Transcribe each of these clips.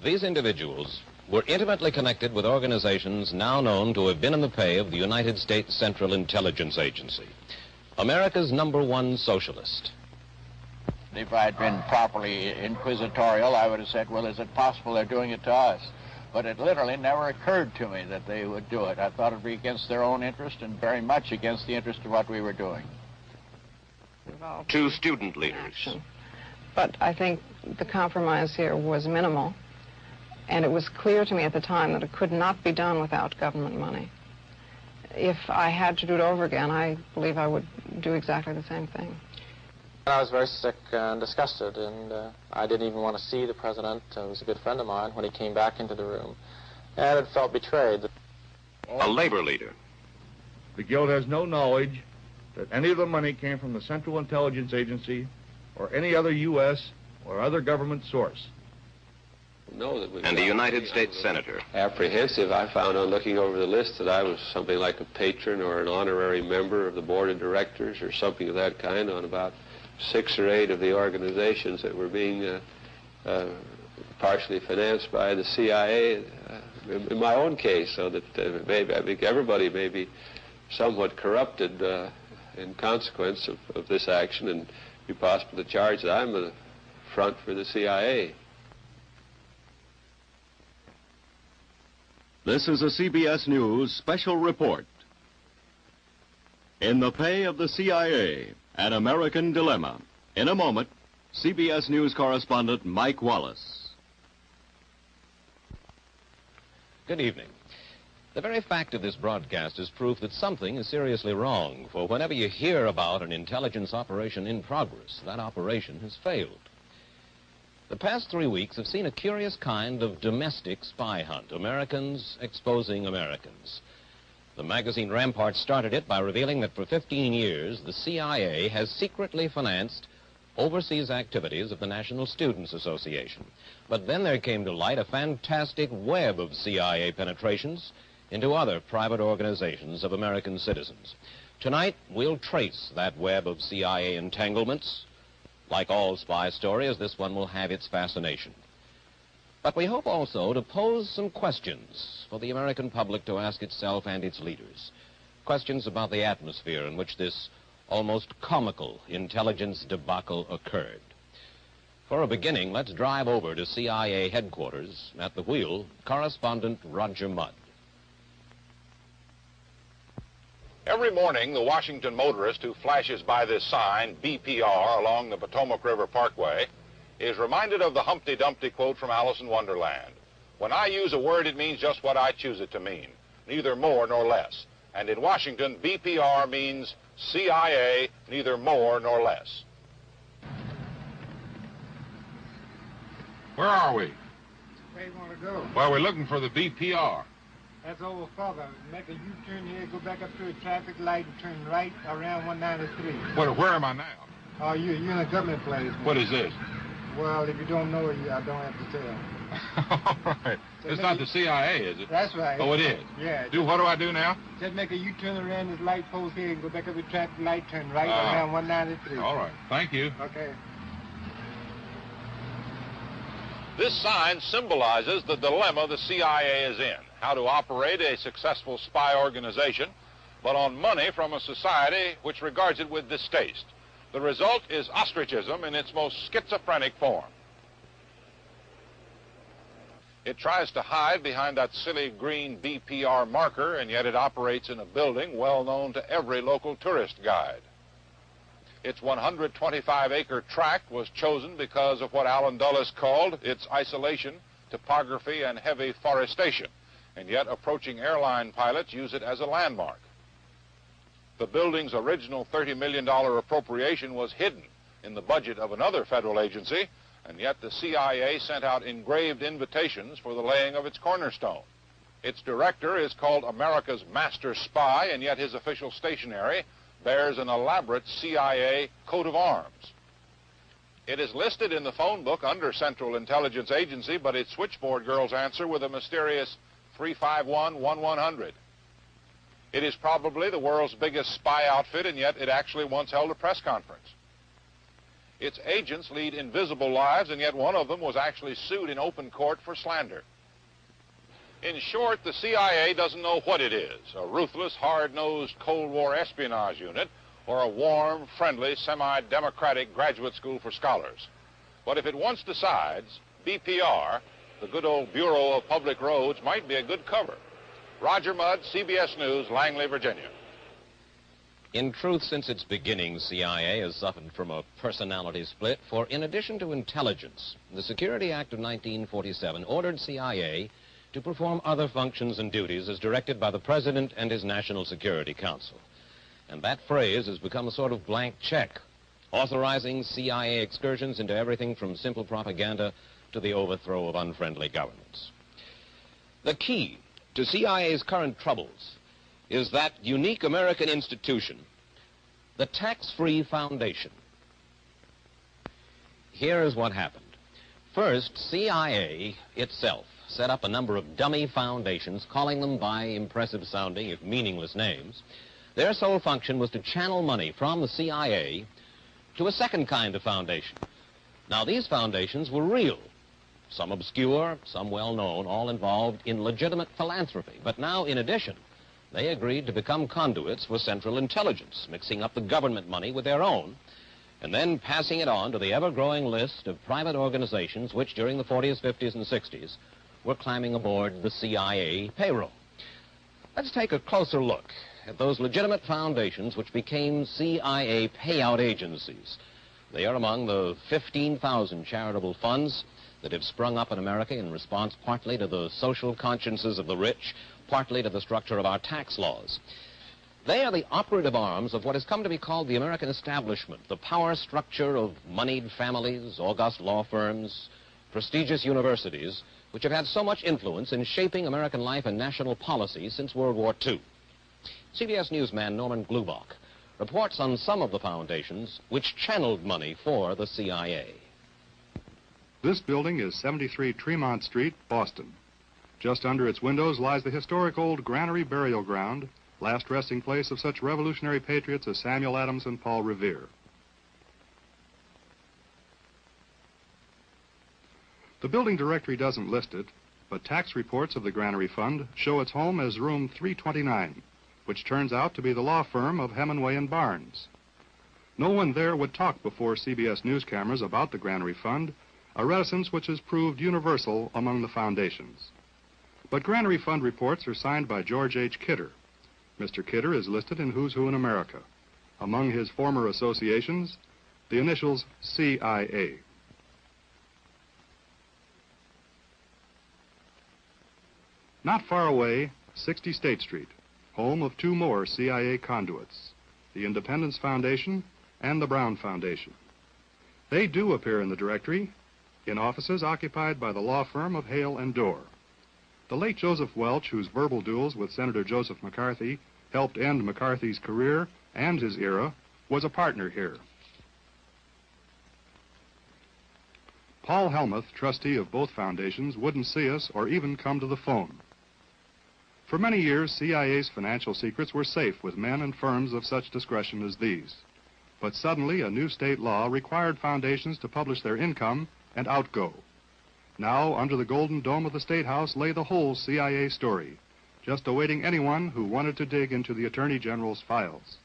These individuals were intimately connected with organizations now known to have been in the pay of the United States Central Intelligence Agency, America's #1 socialist. If I had been properly inquisitorial, I would have said, well, is it possible they're doing it to us? But it literally never occurred to me that they would do it. I thought it would be against their own interest and very much against the interest of what we were doing. Two student leaders. Action. But I think the compromise here was minimal, and it was clear to me at the time that it could not be done without government money. If I had to do it over again, I believe I would do exactly the same thing. I was very sick and disgusted, and I didn't even want to see the president, who was a good friend of mine, when he came back into the room. And it felt betrayed. A labor leader. The Guild has no knowledge that any of the money came from the Central Intelligence Agency or any other U.S. or other government source. And the United States Senator. Apprehensive, I found on looking over the list that I was something like a patron or an honorary member of the board of directors or something of that kind on about 6 or 8 of the organizations that were being partially financed by the CIA in my own case, so that maybe I think everybody may be somewhat corrupted in consequence of this action, and be possible to charge that I'm a front for the CIA. This is a CBS News special report. In the pay of the CIA, an American dilemma. In a moment, CBS News correspondent Mike Wallace. Good evening. The very fact of this broadcast is proof that something is seriously wrong, for whenever you hear about an intelligence operation in progress, that operation has failed. The past 3 weeks have seen a curious kind of domestic spy hunt, Americans exposing Americans. The magazine Rampart started it by revealing that for 15 years, the CIA has secretly financed overseas activities of the National Students Association. But then there came to light a fantastic web of CIA penetrations into other private organizations of American citizens. Tonight, we'll trace that web of CIA entanglements. Like all spy stories, this one will have its fascination. But we hope also to pose some questions for the American public to ask itself and its leaders. Questions about the atmosphere in which this almost comical intelligence debacle occurred. For a beginning, let's drive over to CIA headquarters. At the wheel, correspondent Roger Mudd. Every morning, the Washington motorist who flashes by this sign, BPR, along the Potomac River Parkway, is reminded of the Humpty Dumpty quote from Alice in Wonderland. When I use a word, it means just what I choose it to mean, neither more nor less. And in Washington, BPR means CIA, neither more nor less. Where are we? Where you want to go? Well, we're looking for the BPR. That's over further. Make a U-turn here, go back up to a traffic light and turn right around 193. Where am I now? Oh, you're in a government place. What is this? Well, if you don't know it, I don't have to tell. All right. So it's not the CIA, is it? That's right. Oh, it is? Yeah. What do I do now? Just make a U-turn around this light post here and go back up the traffic light, turn right around 193. All right. Thank you. Okay. This sign symbolizes the dilemma the CIA is in, how to operate a successful spy organization, but on money from a society which regards it with distaste. The result is ostracism in its most schizophrenic form. It tries to hide behind that silly green BPR marker, and yet it operates in a building well known to every local tourist guide. Its 125-acre tract was chosen because of what Alan Dulles called its isolation, topography, and heavy forestation, and yet approaching airline pilots use it as a landmark. The building's original $30 million appropriation was hidden in the budget of another federal agency, and yet the CIA sent out engraved invitations for the laying of its cornerstone. Its director is called America's Master Spy, and yet his official stationery bears an elaborate CIA coat of arms. It is listed in the phone book under Central Intelligence Agency, but its switchboard girls answer with a mysterious 351-1100. It is probably the world's biggest spy outfit, and yet it actually once held a press conference. Its agents lead invisible lives, and yet one of them was actually sued in open court for slander. In short, the CIA doesn't know what it is, a ruthless, hard-nosed Cold War espionage unit or a warm, friendly, semi-democratic graduate school for scholars. But if it once decides, BPR, the good old Bureau of Public Roads, might be a good cover. Roger Mudd, CBS News, Langley, Virginia. In truth, since its beginning, CIA has suffered from a personality split, for in addition to intelligence, the Security Act of 1947 ordered CIA to perform other functions and duties as directed by the President and his National Security Council. And that phrase has become a sort of blank check, authorizing CIA excursions into everything from simple propaganda to the overthrow of unfriendly governments. The key to CIA's current troubles is that unique American institution, the Tax-Free Foundation. Here is what happened. First, CIA itself set up a number of dummy foundations, calling them by impressive-sounding, if meaningless, names. Their sole function was to channel money from the CIA to a second kind of foundation. Now, these foundations were real, some obscure, some well-known, all involved in legitimate philanthropy. But now, in addition, they agreed to become conduits for Central Intelligence, mixing up the government money with their own, and then passing it on to the ever-growing list of private organizations which, during the 40s, 50s, and 60s, were climbing aboard the CIA payroll. Let's take a closer look at those legitimate foundations which became CIA payout agencies. They are among the 15,000 charitable funds that have sprung up in America in response partly to the social consciences of the rich, partly to the structure of our tax laws. They are the operative arms of what has come to be called the American establishment, the power structure of moneyed families, august law firms, prestigious universities, which have had so much influence in shaping American life and national policy since World War II. CBS newsman Norman Glubach reports on some of the foundations which channeled money for the CIA. This building is 73 Tremont Street, Boston. Just under its windows lies the historic old Granary Burial Ground, last resting place of such revolutionary patriots as Samuel Adams and Paul Revere. The building directory doesn't list it, but tax reports of the Granary Fund show its home as room 329, which turns out to be the law firm of Hemingway and Barnes. No one there would talk before CBS News cameras about the Granary Fund, a reticence which has proved universal among the foundations. But Granary Fund reports are signed by George H. Kidder. Mr. Kidder is listed in Who's Who in America. Among his former associations, the initials CIA. Not far away, 60 State Street, home of two more CIA conduits, the Independence Foundation and the Brown Foundation. They do appear in the directory in offices occupied by the law firm of Hale and Dorr. The late Joseph Welch, whose verbal duels with Senator Joseph McCarthy helped end McCarthy's career and his era, was a partner here. Paul Helmuth, trustee of both foundations, wouldn't see us or even come to the phone. For many years, CIA's financial secrets were safe with men and firms of such discretion as these. But suddenly, a new state law required foundations to publish their income and outgo. Now, under the golden dome of the State House lay the whole CIA story, just awaiting anyone who wanted to dig into the Attorney General's files.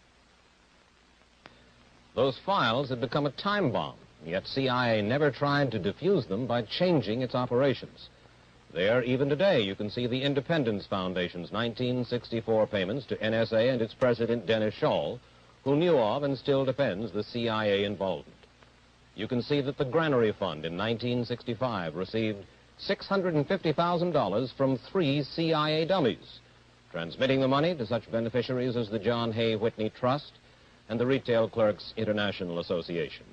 Those files had become a time bomb, yet CIA never tried to defuse them by changing its operations. There, even today, you can see the Independence Foundation's 1964 payments to NSA and its president, Dennis Scholl, who knew of and still defends the CIA involvement. You can see that the Granary Fund in 1965 received $650,000 from 3 CIA dummies, transmitting the money to such beneficiaries as the John Hay Whitney Trust and the Retail Clerks International Association.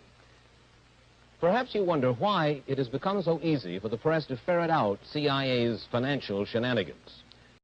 Perhaps you wonder why it has become so easy for the press to ferret out CIA's financial shenanigans.